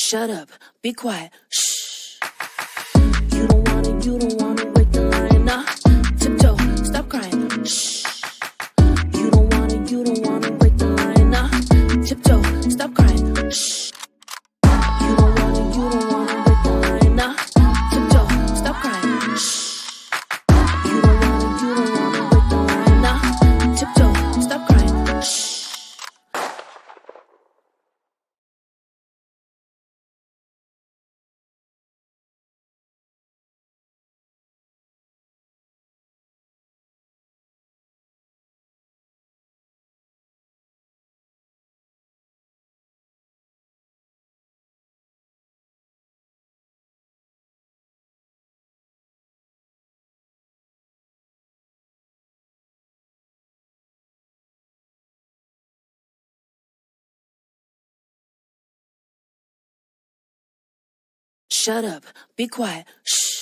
Shut up, be quiet, shh. You don't wanna wake the lion, nah. Tiptoe, stop crying, shh. You don't wanna wake the lion, nah. Tiptoe, stop crying, shh. You don't wanna wake the lion, nah. Tiptoe, stop crying, shh. You don't wanna wake the lion, nah. Tiptoe, stop crying, shh. Shut up, be quiet, shh.